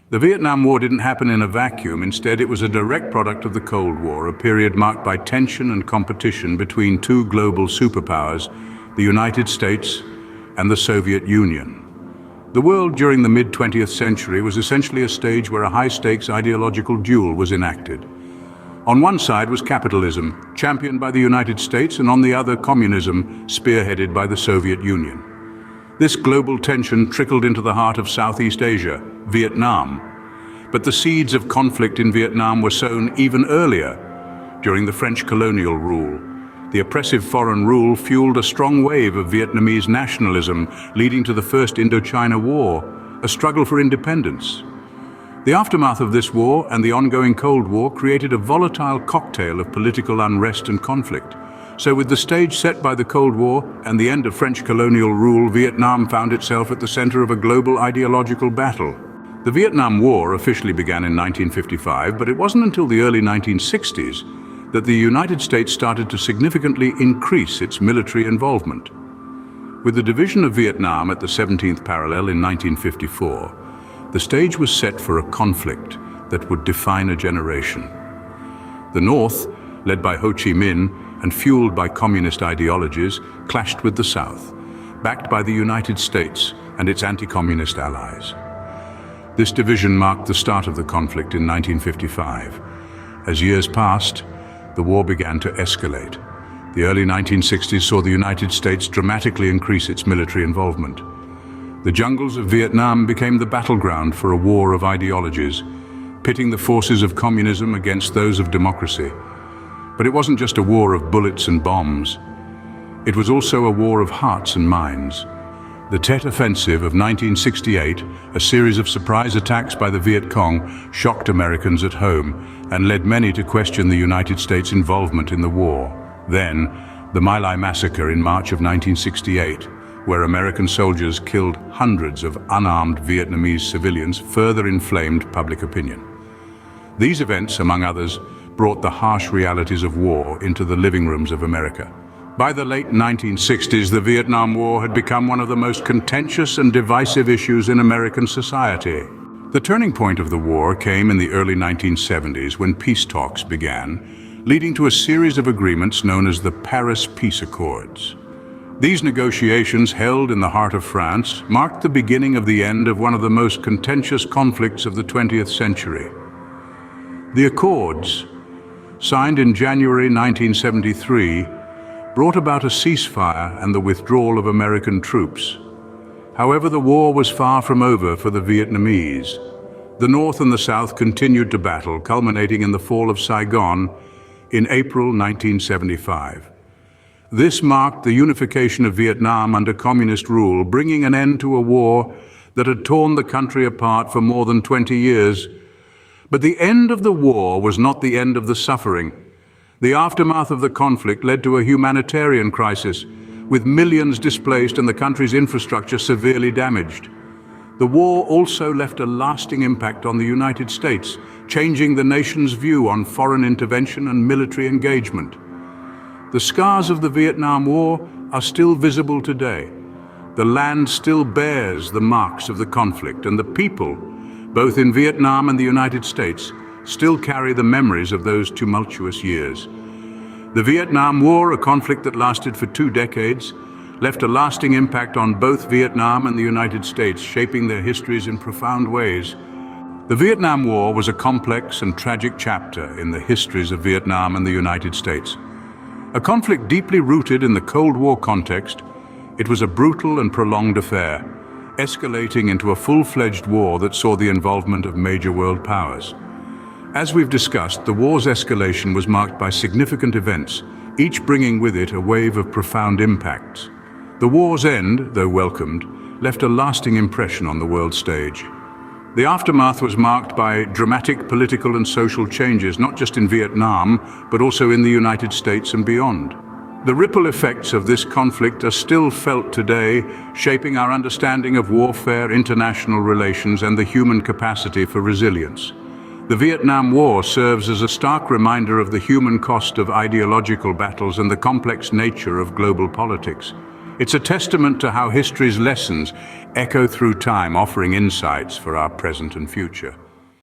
The Vietnam War didn't happen in a vacuum. Instead, it was a direct product of the Cold War, a period marked by tension and competition between two global superpowers, the United States and the Soviet Union. The world during the mid-20th century was essentially a stage where a high-stakes ideological duel was enacted. On one side was capitalism, championed by the United States, and on the other, communism, spearheaded by the Soviet Union. This global tension trickled into the heart of Southeast Asia, Vietnam. But the seeds of conflict in Vietnam were sown even earlier, during the French colonial rule. The oppressive foreign rule fueled a strong wave of Vietnamese nationalism, leading to the First Indochina War, a struggle for independence. The aftermath of this war and the ongoing Cold War created a volatile cocktail of political unrest and conflict. So with the stage set by the Cold War and the end of French colonial rule, Vietnam found itself at the center of a global ideological battle. The Vietnam War officially began in 1955, but it wasn't until the early 1960s that the United States started to significantly increase its military involvement. With the division of Vietnam at the 17th parallel in 1954, the stage was set for a conflict that would define a generation. The North, led by Ho Chi Minh and fueled by communist ideologies, clashed with the South, backed by the United States and its anti-communist allies. This division marked the start of the conflict in 1955. As years passed, the war began to escalate. The early 1960s saw the United States dramatically increase its military involvement. The jungles of Vietnam became the battleground for a war of ideologies, pitting the forces of communism against those of democracy. But it wasn't just a war of bullets and bombs. It was also a war of hearts and minds. The Tet Offensive of 1968, a series of surprise attacks by the Viet Cong, shocked Americans at home and led many to question the United States' involvement in the war. Then, the My Lai Massacre in March of 1968, where American soldiers killed hundreds of unarmed Vietnamese civilians, further inflamed public opinion. These events, among others, brought the harsh realities of war into the living rooms of America. By the late 1960s, the Vietnam War had become one of the most contentious and divisive issues in American society. The turning point of the war came in the early 1970s when peace talks began, leading to a series of agreements known as the Paris Peace Accords. These negotiations, held in the heart of France, marked the beginning of the end of one of the most contentious conflicts of the 20th century. The Accords, signed in January 1973, brought about a ceasefire and the withdrawal of American troops. However, the war was far from over for the Vietnamese. The North and the South continued to battle, culminating in the fall of Saigon in April 1975. This marked the unification of Vietnam under communist rule, bringing an end to a war that had torn the country apart for more than 20 years. But the end of the war was not the end of the suffering. The aftermath of the conflict led to a humanitarian crisis, with millions displaced and the country's infrastructure severely damaged. The war also left a lasting impact on the United States, changing the nation's view on foreign intervention and military engagement. The scars of the Vietnam War are still visible today. The land still bears the marks of the conflict, and the people, both in Vietnam and the United States, still carry the memories of those tumultuous years. The Vietnam War, a conflict that lasted for 2 decades, left a lasting impact on both Vietnam and the United States, shaping their histories in profound ways. The Vietnam War was a complex and tragic chapter in the histories of Vietnam and the United States. A conflict deeply rooted in the Cold War context, it was a brutal and prolonged affair, escalating into a full-fledged war that saw the involvement of major world powers. As we've discussed, the war's escalation was marked by significant events, each bringing with it a wave of profound impacts. The war's end, though welcomed, left a lasting impression on the world stage. The aftermath was marked by dramatic political and social changes, not just in Vietnam, but also in the United States and beyond. The ripple effects of this conflict are still felt today, shaping our understanding of warfare, international relations, and the human capacity for resilience. The Vietnam War serves as a stark reminder of the human cost of ideological battles and the complex nature of global politics. It's a testament to how history's lessons echo through time, offering insights for our present and future.